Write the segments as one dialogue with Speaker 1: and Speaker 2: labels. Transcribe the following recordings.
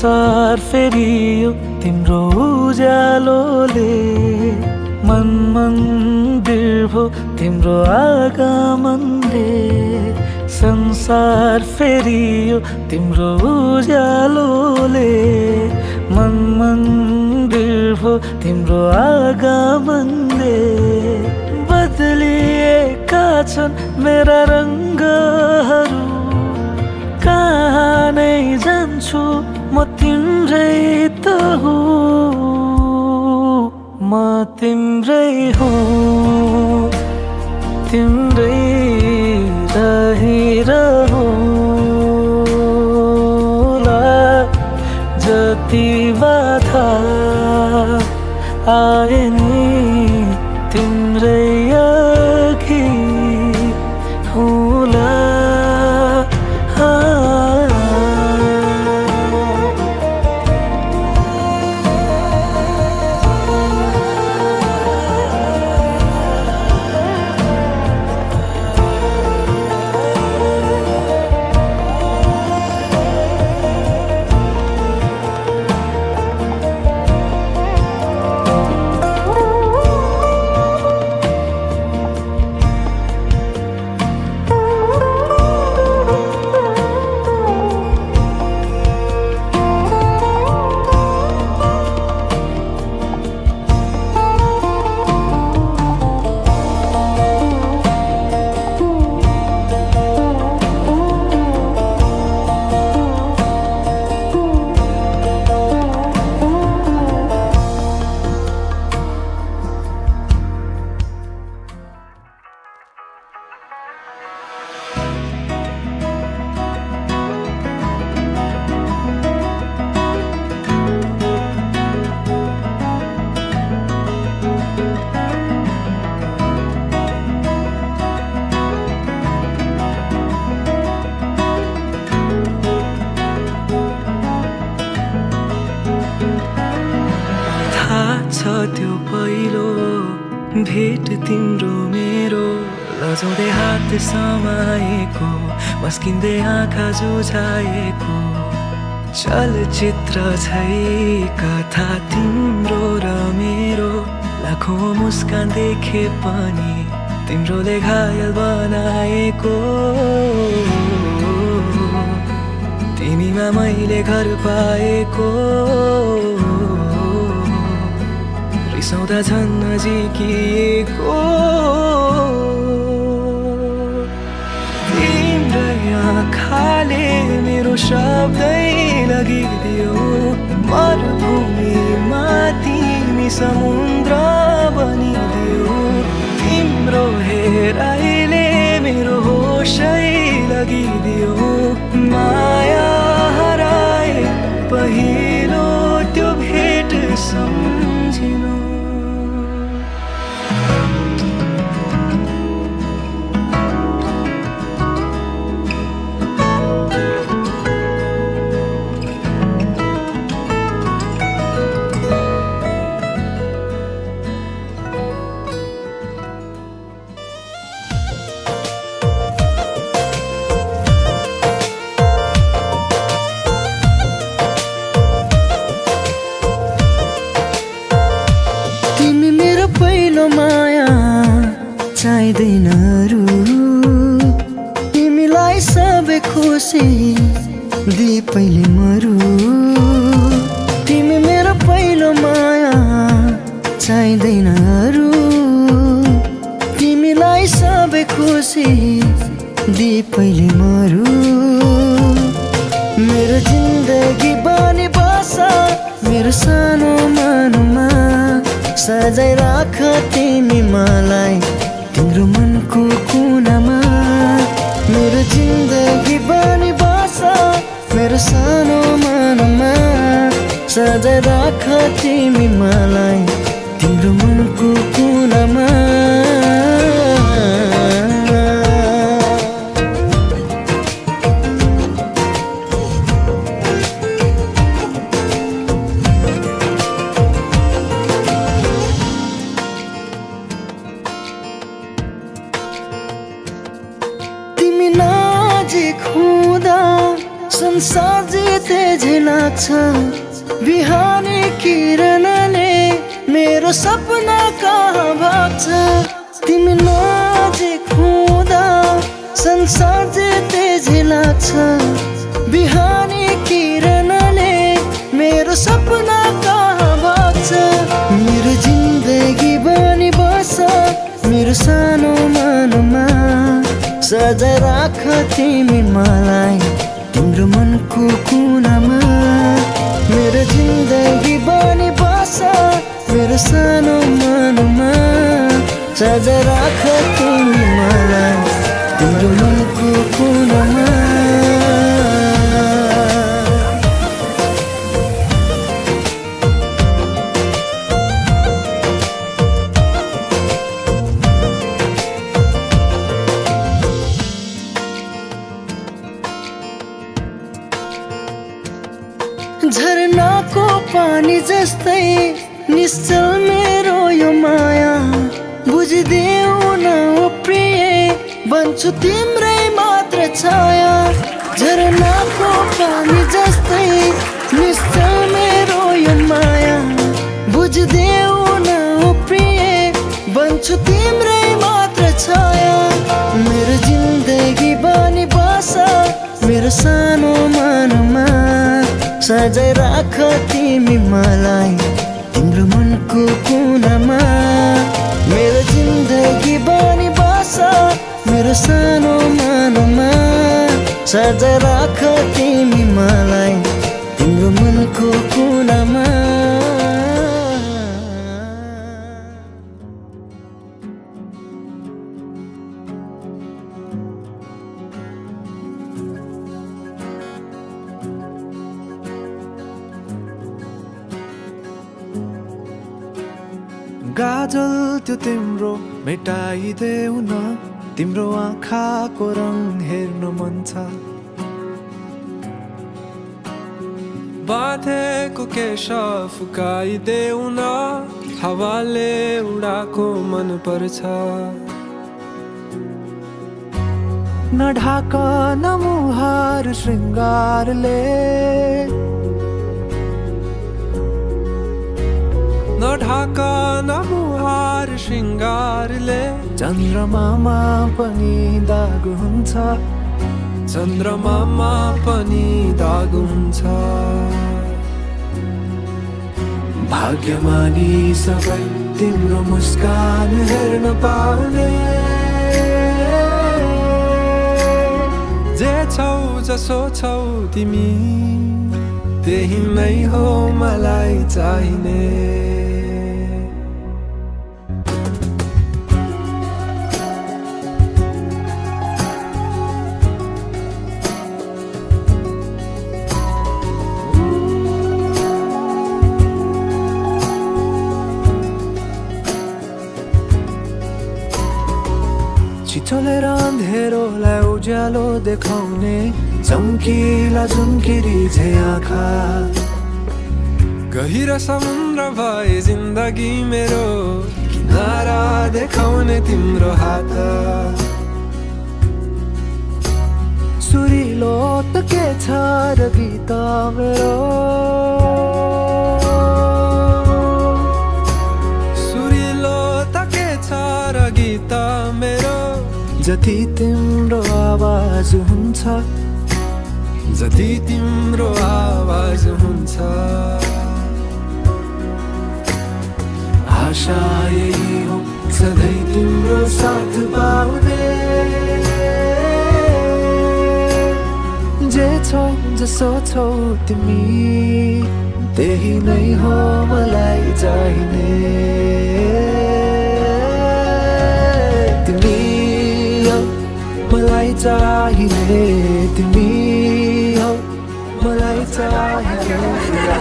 Speaker 1: संसार फेरियो तिम्रो उज्यालोले, मन मन्दिर भो तिम्रो आगमनले। संसार फेरियो तिम्रो उज्यालोले, मन मन्दिर भो तिम्रो आगमनले। बदलिएका छन् मेरा रङ्गहरू, कहाँ नै जान्छु म तिम्रै त हुँ, म तिम्रै हुँ, तिम्रै रहिरहूँला। जति बाधा आए नि तिम्रै अघि हुँला। त्यो पहिलो भेट तिम्रो मेरो, लजाउँदै हात समाएको, मस्किँदै आँखा जुझाएको। चलचित्र छै कथा तिम्रो र मेरो, लाखौँ मुस्कान देखे पनि तिम्रोले घायल बनाएको। तिमीमा मैले घर पाएको, रिसाउँदा झन् नजिकिएको। तिम्रै आँखाले मेरो शब्दै लगिदियो, मरुभूमिमा तिमी समुद्र बनिदियो। तिम्रो हेराइले मेरो होसै लगिदियो, माया हराए पहिलो त्यो भेट सम्झिनु।
Speaker 2: माया चाहिँदैन अरू, तिमीलाई सबै खुसी दिए पहिले मरु। तिमी मेरो पहिलो माया चाहिँदैन अरू, तिमीलाई सबै खुसी दिए पहिले मरु। मेरो जिन्दगी बनी बस मेरो सानो मनमा, सजाइ राख तिमी मलाई तिम्रो मनको कुनामा। मेरो जिन्दगी बनी बस मेरो सानो मनमा, सजाइ राख तिमी मलाई तिम्रो मनको कुनामा। संसार जिते झै लाग्छ बिहानी किरणले मेरो सपना कहाँ भाग्छ तिमी नजिक हुँदा संसार जिते झै लाग्छ बिहानी किरणले मेरो सपना कहाँ भाग्छ मेरो जिन्दगी बनी बस मेरो सानो मनमा सजाय राख तिमी मलाई तिम्रो मनको कुनामा मेरो जिन्दगी बनी बस मेरो सानो मनमा सजाय राख तिमी मलाई तिम्रो मनको कुनामा झरनाको पानी जस्तै निश्चल मेरो यो माया बुझिदेऊ न ओ प्रिय बन्छु तिम्रै मात्र छाया झरनाको पानी जस्तै निश्चल मेरो यो माया बुझिदेऊ न ओ प्रिय बन्छु तिम्रै मात्र छाया मेरो जिन्दगी बनी बस मेरो सानो मनमा सजाय राख तिमी मलाई तिम्रो मनको कुनामा मेरो जिन्दगी बनी बस मेरो सानो मनमा सजाय राख तिमी मलाई तिम्रो मनको कुनामा
Speaker 1: गाजल त्यो तिम्रो मेटाइदेऊ न तिम्रो आँखाको रङ हेर्न मन छ बाँधेको केश फुकाइदेऊ न हावाले उडाको मन पर्छ नढाक न मुहार श्रृङ्गारले नढाक न मुहार श्रृङ्गारले चन्द्रमामा पनि दाग हुन्छ चन्द्रमामा पनि दाग हुन्छ भाग्यमानी सबै तिम्रो मुस्कान हेर्न पाउने जे छौ जसो छौ तिमी त्यही नै हो मलाई चाहिने छिचोलेर अँधेरोलाई उज्यालो देखाउने चम्किला झुम्किरी झै आँखा गहिरो समुद्र भए जिन्दगी मेरो किनारा देखाउने तिम्रो हात सुरिलो त के छ र गीत मेरो सुरिलो त के छ र गीत मेरो जति तिम्रो आवाज हुन्छ जति तिम्रो आवाज हुन्छ आशा यही हो सधैँ तिम्रो साथ पाउने जे छौ जसो छौ तिमी त्यही नै हो मलाई चाहिने तिमी हो मलाई चाहिने तिमी हो मलाई चाहिने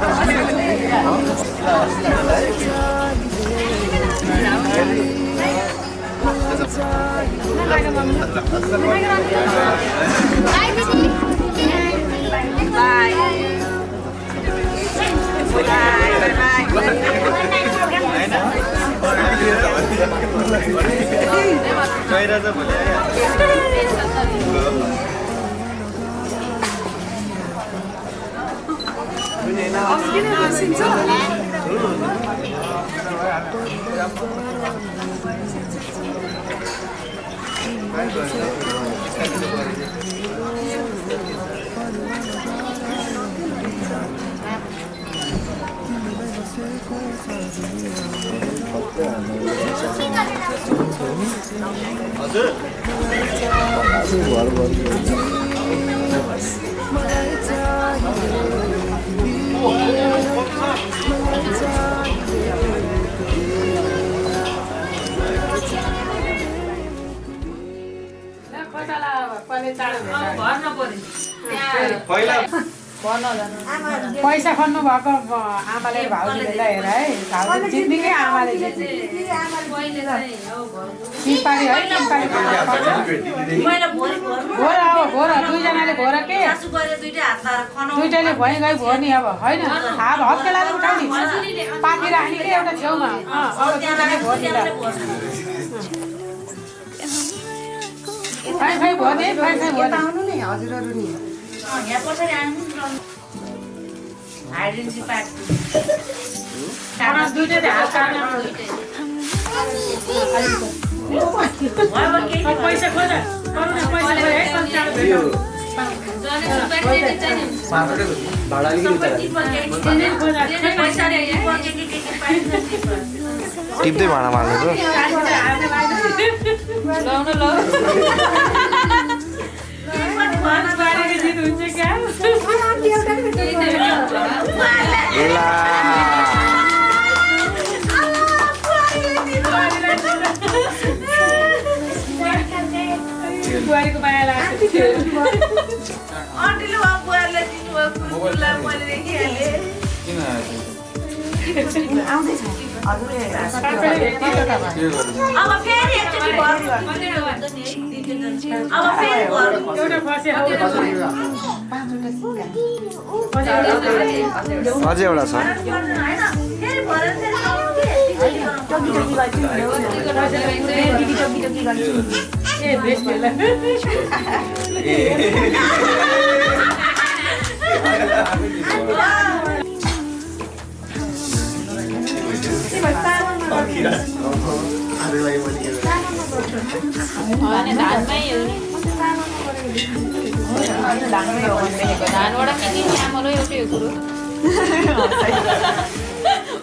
Speaker 3: पैसा खोज्नु भएको आमाले भाउजूले ल हेर है भाउजू जित्नेकै आमाले जित्ने सिपारी है भोर अब भोर दुईजनाले भोर के दुईटैले भइ गई भोर नि अब होइन अब हत्केलाले उठाउने पाकी राख्ने के एउटा छेउमा अब दुईजनाले भोर नि फाइ फाइ भोर नि फाइ फाइ भोर आउनु नि हजुरहरु नि यहाँ पछाडि आउनु आइडेन्टिटी पार्ट दुईटैले हात काट्न पैसा खोज पैसा
Speaker 1: टिप्दै भाँडा मार्नु
Speaker 3: बुहारीको माया लाग्छ
Speaker 4: आन्टीले वा बुहारीलाई दिनुभयो फुलफुललाई मैले देखिहालेँ
Speaker 3: आउँदैछ हजुरले
Speaker 4: अब फेरि एकचोटि भर अब फेरि भर
Speaker 3: एउटा फसे
Speaker 1: अझै एउटा छ
Speaker 4: फेरि भर
Speaker 3: ए बेस्टले
Speaker 5: धानबाट मिली चामल एउटै हो कुरो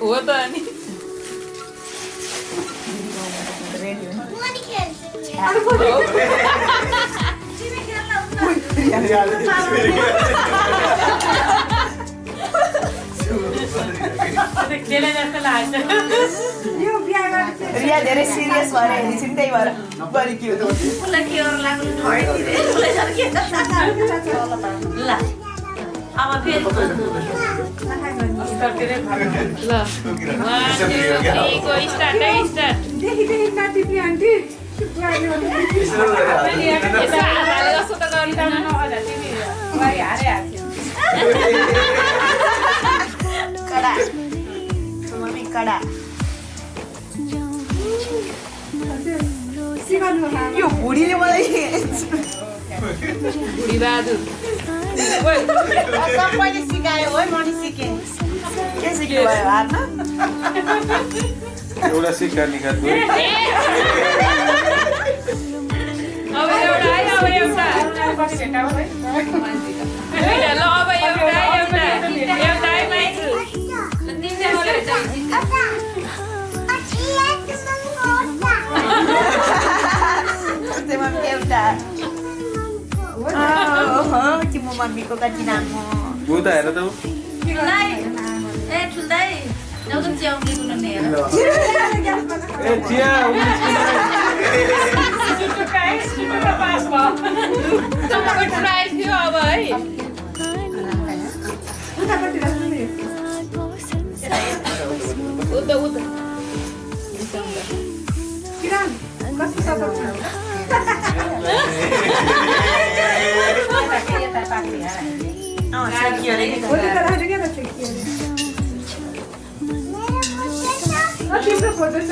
Speaker 5: हो त अनि
Speaker 3: खेले जस्तो लाग्छ
Speaker 4: रिया धेरै सिरियस भएर हेरिसिन त्यही भएर बढी के हो उसलाई के गर्नु लाग्नु ल अब फेरि
Speaker 5: ल 1 2 3 गो स्टार्ट है स्टार्ट
Speaker 3: देखि नाटिपी आन्टी
Speaker 5: यसो आमाले जस्तो त गरिरहनु
Speaker 4: कडा मम्मी कडा यो बुढीले मलाई
Speaker 5: बुढी बहादुर
Speaker 4: सबैले सिकायो हो म नि सिकेँ के सिक्यो भयो हार्न
Speaker 1: एउटा सिक्का निकाल्नु
Speaker 5: अब एउटा है अब एउटा दुईटा ल अब एउटा है माइजु तिनजना बोले
Speaker 4: एउटा कि म मम्मीको कति नाम हो
Speaker 1: उता हेर त
Speaker 4: ठुल्दाइ ए ठुल्दाइ जाऊ त चिया उम्लेको न हेर
Speaker 1: ए चिया
Speaker 3: पास भयो
Speaker 5: तपाईँको ट्रायल थियो अब है उता उता
Speaker 3: तिम्रो फोटो छ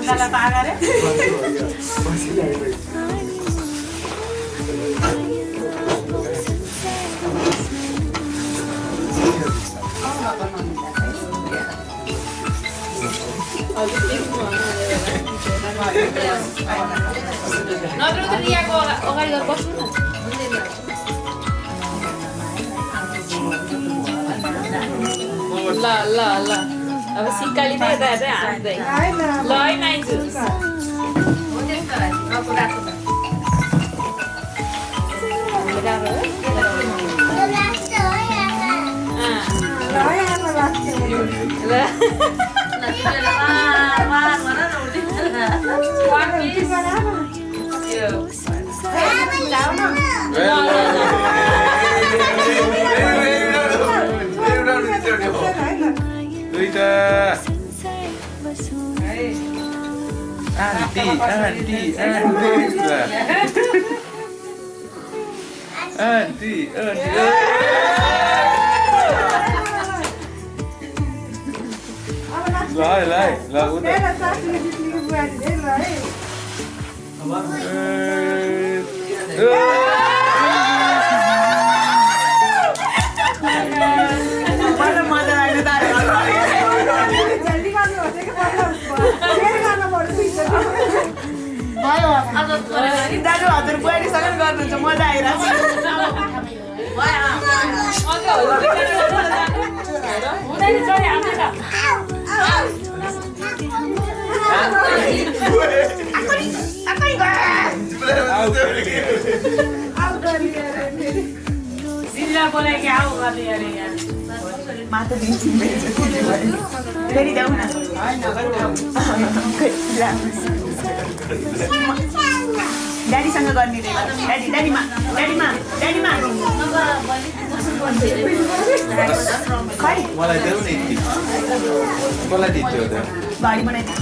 Speaker 3: तिनीहरूलाई पागा रे
Speaker 5: नत्र त रियाको अगाडि गएर बस्नु न ल ल ल अब सिक्काली त यता यतै हाँस्दै ल है माइजू
Speaker 6: दाजु हजुर बुहारीसँग गर्नुहुन्छ मजा आइरहेको
Speaker 3: बोलाइके आऊ गर्ने अरे यहाँ
Speaker 6: माथि फेरि जाउँ न ड्याडीसँग गर्ने रे ड्याडीमा खै
Speaker 1: मलाई देऊ न मलाई दिन्थ्यो त
Speaker 6: घडी बनाइदिनु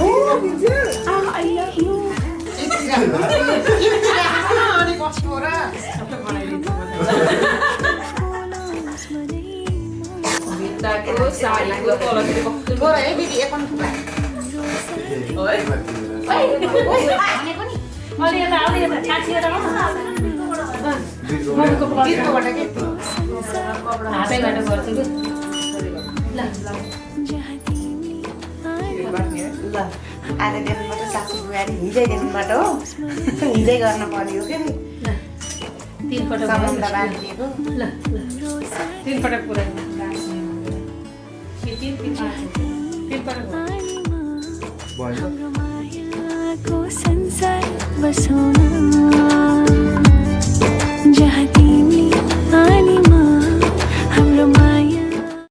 Speaker 5: भित्ताको साडीको तलतिर कस्तो
Speaker 3: गोरा है दिदी एक अलि यता आउने यता छाछिएर मम्मीको प्लसबाट के हातैबाट गर्छु कि
Speaker 6: ल आजदेखिबाट सासू बुहारी हिजैदेखिबाट हो हिजै गर्न पर्यो के
Speaker 3: तीनपटक
Speaker 6: सम्बन्ध बाँधिदिएको
Speaker 3: ल तीनपटक पुऱ्याइदिनु तीनपटक
Speaker 1: भयो
Speaker 2: संसार बसौँ